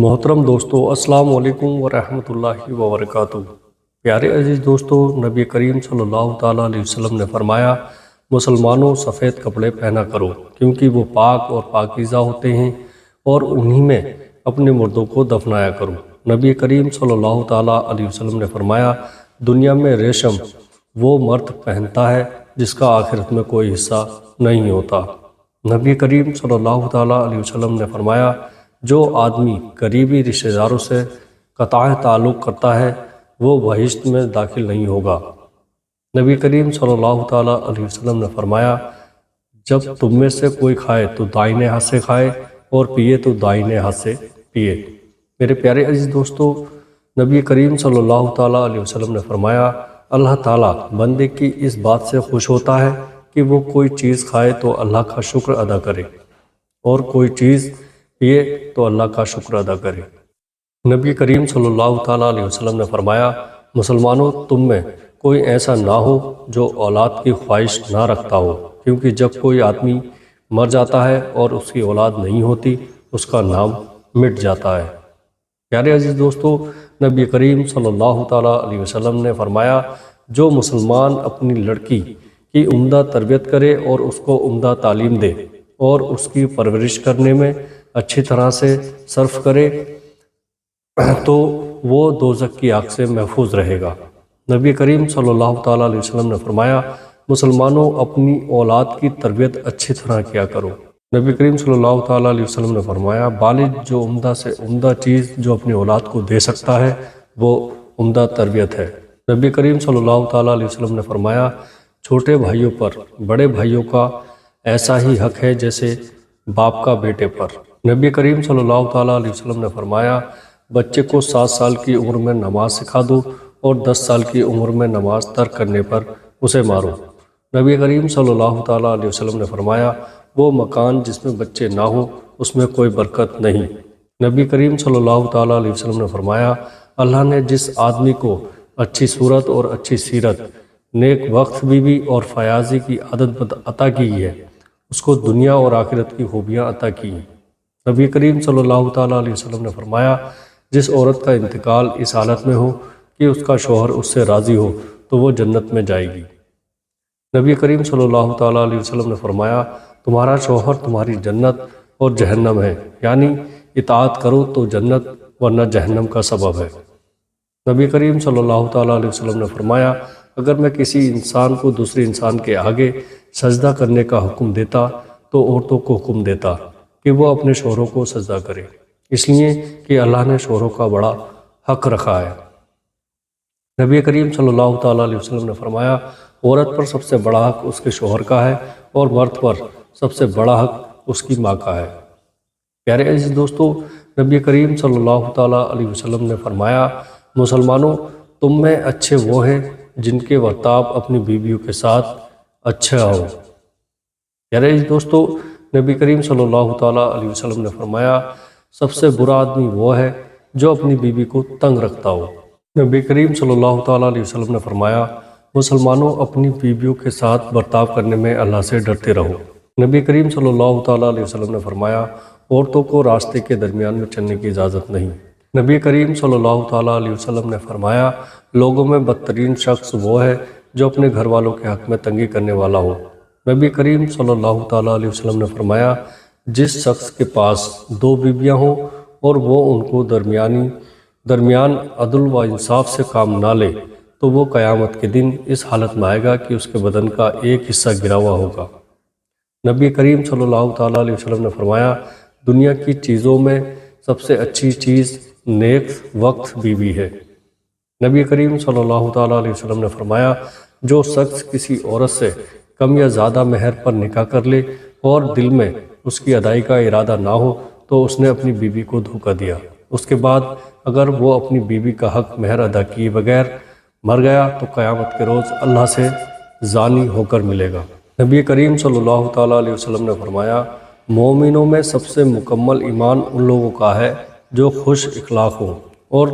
محترم دوستو، السلام علیکم ورحمۃ اللہ وبرکاتہ۔ پیارے عزیز دوستو، نبی کریم صلی اللہ تعالیٰ علیہ وسلم نے فرمایا، مسلمانوں سفید کپڑے پہنا کرو کیونکہ وہ پاک اور پاکیزہ ہوتے ہیں اور انہی میں اپنے مردوں کو دفنایا کرو۔ نبی کریم صلی اللہ تعالیٰ علیہ وسلم نے فرمایا، دنیا میں ریشم وہ مرد پہنتا ہے جس کا آخرت میں کوئی حصہ نہیں ہوتا۔ نبی کریم صلی اللہ تعالیٰ علیہ وسلم نے فرمایا، جو آدمی قریبی رشتہ داروں سے قطع تعلق کرتا ہے وہ بہشت میں داخل نہیں ہوگا۔ نبی کریم صلی اللہ تعالیٰ علیہ وسلم نے فرمایا، جب تم میں سے کوئی کھائے تو دائیں ہاتھ سے کھائے اور پیے تو دائیں ہاتھ سے پیے۔ میرے پیارے عزیز دوستو، نبی کریم صلی اللہ تعالیٰ علیہ وسلم نے فرمایا، اللہ تعالیٰ بندے کی اس بات سے خوش ہوتا ہے کہ وہ کوئی چیز کھائے تو اللہ کا شکر ادا کرے اور کوئی چیز پیے تو اللہ کا شکر ادا کرے۔ نبی کریم صلی اللہ تعالیٰ علیہ وسلم نے فرمایا، مسلمانوں تم میں کوئی ایسا نہ ہو جو اولاد کی خواہش نہ رکھتا ہو، کیونکہ جب کوئی آدمی مر جاتا ہے اور اس کی اولاد نہیں ہوتی اس کا نام مٹ جاتا ہے۔ پیارے عزیز دوستو، نبی کریم صلی اللہ تعالیٰ علیہ وسلم نے فرمایا، جو مسلمان اپنی لڑکی کی عمدہ تربیت کرے اور اس کو عمدہ تعلیم دے اور اس کی پرورش کرنے میں اچھی طرح سے صرف کرے تو وہ دوزخ کی آگ سے محفوظ رہے گا۔ نبی کریم صلی اللہ تعالیٰ علیہ وسلم نے فرمایا، مسلمانوں اپنی اولاد کی تربیت اچھی طرح کیا کرو۔ نبی کریم صلی اللہ تعالیٰ علیہ وسلم نے فرمایا، بالغ جو عمدہ سے عمدہ چیز جو اپنی اولاد کو دے سکتا ہے وہ عمدہ تربیت ہے۔ نبی کریم صلی اللہ تعالیٰ علیہ وسلم نے فرمایا، چھوٹے بھائیوں پر بڑے بھائیوں کا ایسا ہی حق ہے جیسے باپ کا بیٹے پر۔ نبی کریم صلی اللہ تعالیٰ علیہ وسلم نے فرمایا، بچے کو 7 سال کی عمر میں نماز سکھا دو اور 10 سال کی عمر میں نماز ترک کرنے پر اسے مارو۔ نبی کریم صلی اللہ تعالیٰ علیہ وسلم نے فرمایا، وہ مکان جس میں بچے نہ ہو اس میں کوئی برکت نہیں۔ نبی کریم صلی اللہ تعالیٰ علیہ وسلم نے فرمایا، اللہ نے جس آدمی کو اچھی صورت اور اچھی سیرت، نیک وقت بیوی اور فیاضی کی عادت عطا کی ہے، اس کو دنیا اور آخرت کی خوبیاں عطا کی ہیں۔ نبی کریم صلی اللہ تعالیٰ علیہ وسلم نے فرمایا، جس عورت کا انتقال اس حالت میں ہو کہ اس کا شوہر اس سے راضی ہو تو وہ جنت میں جائے گی۔ نبی کریم صلی اللہ تعالیٰ علیہ وسلم نے فرمایا، تمہارا شوہر تمہاری جنت اور جہنم ہے، یعنی اطاعت کرو تو جنت ورنہ جہنم کا سبب ہے۔ نبی کریم صلی اللہ تعالیٰ علیہ وسلم نے فرمایا، اگر میں کسی انسان کو دوسرے انسان کے آگے سجدہ کرنے کا حکم دیتا تو عورتوں کو حکم دیتا کہ وہ اپنے شوہروں کو سجدہ کرے، اس لیے کہ اللہ نے شوہروں کا بڑا حق رکھا ہے۔ نبی کریم صلی اللہ تعالیٰ علیہ وسلم نے فرمایا، عورت پر سب سے بڑا حق اس کے شوہر کا ہے اور مرد پر سب سے بڑا حق اس کی ماں کا ہے۔ پیارے عزیز دوستو، نبی کریم صلی اللہ تعالیٰ علیہ وسلم نے فرمایا، مسلمانوں تم میں اچھے وہ ہیں جن کے برتاؤ اپنی بیویوں کے ساتھ اچھا ہو۔ پیارے عزیز دوستو، نبی کریم صلی اللہ تعالیٰ علیہ وسلم نے فرمایا، سب سے برا آدمی وہ ہے جو اپنی بیوی کو تنگ رکھتا ہو۔ نبی کریم صلی اللہ تعالیٰ علیہ وسلم نے فرمایا، مسلمانوں اپنی بیویوں کے ساتھ برتاؤ کرنے میں اللہ سے ڈرتے رہو۔ نبی کریم صلی اللہ تعالیٰ علیہ وسلم نے فرمایا، عورتوں کو راستے کے درمیان میں چلنے کی اجازت نہیں۔ نبی کریم صلی اللہ تعالیٰ علیہ وسلم نے فرمایا، لوگوں میں بدترین شخص وہ ہے جو اپنے گھر والوں کے حق میں تنگی کرنے والا ہو۔ نبی کریم صلی اللہ تعالیٰ علیہ وسلم نے فرمایا، جس شخص کے پاس 2 بیویاں ہوں اور وہ ان کو درمیان عدل و انصاف سے کام نہ لے تو وہ قیامت کے دن اس حالت میں آئے گا کہ اس کے بدن کا ایک حصہ گرا ہوا ہوگا۔ نبی کریم صلی اللہ تعالیٰ علیہ وسلم نے فرمایا، دنیا کی چیزوں میں سب سے اچھی چیز نیک وقت بیوی ہے۔ نبی کریم صلی اللہ تعالیٰ علیہ وسلم نے فرمایا، جو شخص کسی عورت سے کم یا زیادہ مہر پر نکاح کر لے اور دل میں اس کی ادائی کا ارادہ نہ ہو تو اس نے اپنی بیوی کو دھوکہ دیا۔ اس کے بعد اگر وہ اپنی بیوی کا حق مہر ادا کیے بغیر مر گیا تو قیامت کے روز اللہ سے زانی ہو کر ملے گا۔ نبی کریم صلی اللہ تعالیٰ علیہ وسلم نے فرمایا، مومنوں میں سب سے مکمل ایمان ان لوگوں کا ہے جو خوش اخلاق ہوں، اور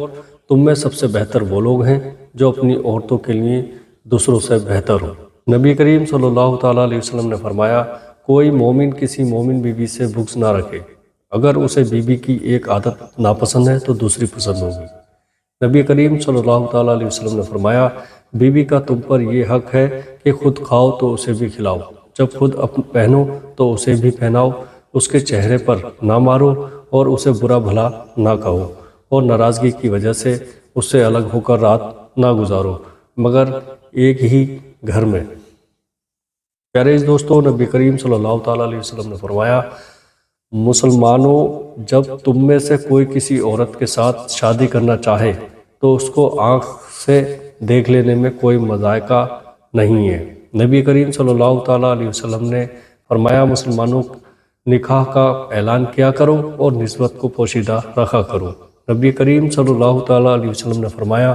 تم میں سب سے بہتر وہ لوگ ہیں جو اپنی عورتوں کے لیے دوسروں سے بہتر ہوں۔ نبی کریم صلی اللہ تعالیٰ علیہ وسلم نے فرمایا، کوئی مومن کسی مومن بیوی سے بغض نہ رکھے، اگر اسے بیوی کی ایک عادت ناپسند ہے تو دوسری پسند ہوگی۔ نبی کریم صلی اللہ تعالیٰ علیہ وسلم نے فرمایا، بیوی کا تم پر یہ حق ہے کہ خود کھاؤ تو اسے بھی کھلاؤ، جب خود پہنو تو اسے بھی پہناؤ، اس کے چہرے پر نہ مارو اور اسے برا بھلا نہ کہو، اور ناراضگی کی وجہ سے اس سے الگ ہو کر رات نہ گزارو مگر ایک ہی گھر میں۔ پیارے دوستوں، نبی کریم صلی اللہ تعالیٰ علیہ وسلم نے فرمایا، مسلمانوں، جب تم میں سے کوئی کسی عورت کے ساتھ شادی کرنا چاہے تو اس کو آنکھ سے دیکھ لینے میں کوئی مذائقہ نہیں ہے۔ نبی کریم صلی اللہ تعالیٰ علیہ وسلم نے فرمایا، مسلمانوں، نکاح کا اعلان کیا کرو اور نسبت کو پوشیدہ رکھا کرو۔ نبی کریم صلی اللہ تعالیٰ علیہ وسلم نے فرمایا،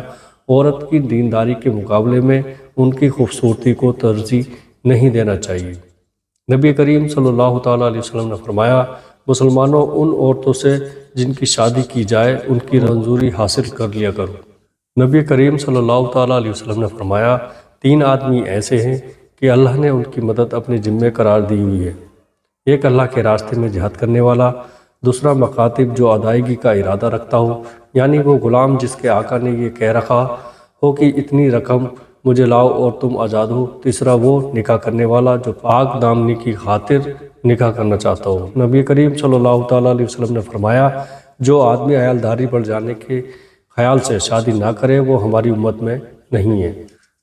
عورت کی دینداری کے مقابلے میں ان کی خوبصورتی کو ترجیح نہیں دینا چاہیے۔ نبی کریم صلی اللہ تعالیٰ علیہ وسلم نے فرمایا، مسلمانوں، ان عورتوں سے جن کی شادی کی جائے ان کی منظوری حاصل کر لیا کرو۔ نبی کریم صلی اللہ تعالیٰ علیہ وسلم نے فرمایا، 3 آدمی ایسے ہیں کہ اللہ نے ان کی مدد اپنے ذمہ قرار دی ہوئی ہے، ایک اللہ کے راستے میں جہاد کرنے والا، دوسرا مکاتب جو ادائیگی کا ارادہ رکھتا ہو، یعنی وہ غلام جس کے آقا نے یہ کہہ رکھا ہو کہ اتنی رقم مجھے لاؤ اور تم آزاد ہو، تیسرا وہ نکاح کرنے والا جو پاک دامنی کی خاطر نکاح کرنا چاہتا ہو۔ نبی کریم صلی اللہ تعالیٰ علیہ وسلم نے فرمایا، جو آدمی عیالداری بڑھ جانے کے خیال سے شادی نہ کرے وہ ہماری امت میں نہیں ہے۔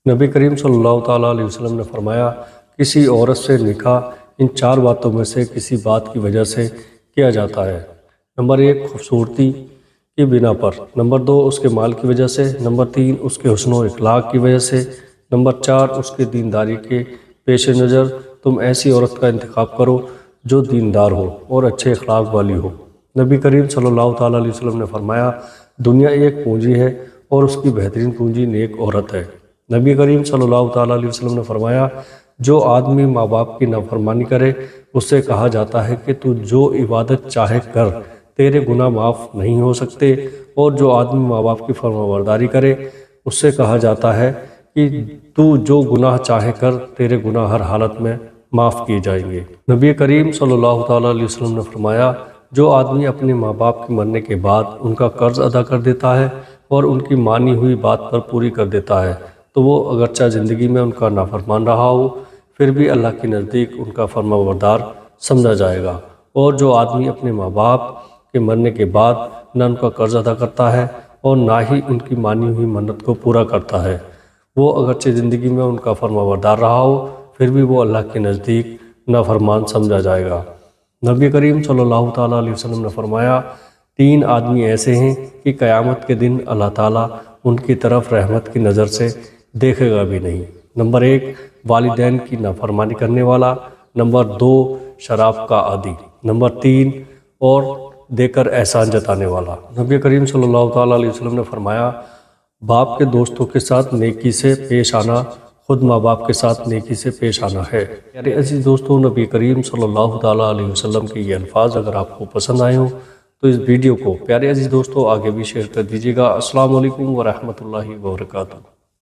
نبی کریم صلی اللہ تعالیٰ علیہ وسلم نے فرمایا، کسی عورت سے نکاح ان 4 باتوں میں سے کسی بات کی وجہ سے کیا جاتا ہے۔ نمبر 1، خوبصورتی کی بنا پر، نمبر 2، اس کے مال کی وجہ سے، نمبر 3، اس کے حسن و اخلاق کی وجہ سے، نمبر 4، اس کے دینداری کے پیش نظر تم ایسی عورت کا انتخاب کرو جو دیندار ہو اور اچھے اخلاق والی ہو۔ نبی کریم صلی اللہ تعالیٰ علیہ وسلم نے فرمایا، دنیا ایک پونجی ہے اور اس کی بہترین پونجی نیک عورت ہے۔ نبی کریم صلی اللہ تعالیٰ علیہ وسلم نے فرمایا، جو آدمی ماں باپ کی نافرمانی کرے اس سے کہا جاتا ہے کہ تو جو عبادت چاہے کر، تیرے گناہ معاف نہیں ہو سکتے، اور جو آدمی ماں باپ کی فرمانبرداری کرے اس سے کہا جاتا ہے کہ تو جو گناہ چاہے کر، تیرے گناہ ہر حالت میں معاف کیے جائیں گے۔ نبی کریم صلی اللہ تعالیٰ علیہ وسلم نے فرمایا، جو آدمی اپنے ماں باپ کے مرنے کے بعد ان کا قرض ادا کر دیتا ہے اور ان کی مانی ہوئی بات پر پوری کر دیتا ہے تو وہ اگرچہ زندگی میں ان کا نافرمان رہا ہو پھر بھی اللہ کے نزدیک ان کا فرمانبردار سمجھا جائے گا، اور جو آدمی اپنے ماں باپ کے مرنے کے بعد نہ ان کا قرض ادا کرتا ہے اور نہ ہی ان کی مانی ہوئی منت کو پورا کرتا ہے، وہ اگرچہ زندگی میں ان کا فرمانبردار رہا ہو پھر بھی وہ اللہ کے نزدیک نافرمان سمجھا جائے گا۔ نبی کریم صلی اللہ تعالیٰ علیہ وسلم نے فرمایا، 3 آدمی ایسے ہیں کہ قیامت کے دن اللہ تعالیٰ ان کی طرف رحمت کی نظر سے دیکھے گا بھی نہیں۔ نمبر 1، والدین کی نافرمانی کرنے والا، نمبر 2، شراب کا عادی، نمبر 3، اور دے کر احسان جتانے والا۔ نبی کریم صلی اللہ تعالیٰ علیہ وسلم نے فرمایا، باپ کے دوستوں کے ساتھ نیکی سے پیش آنا خود ماں باپ کے ساتھ نیکی سے پیش آنا ہے۔ میرے عزیز دوستوں، نبی کریم صلی اللہ تعالیٰ علیہ وسلم کے یہ الفاظ اگر آپ کو پسند آئے ہوں تو اس ویڈیو کو پیارے عزیز دوستوں آگے بھی شیئر کر دیجیے گا۔ السلام علیکم ورحمۃ اللہ وبرکاتہ۔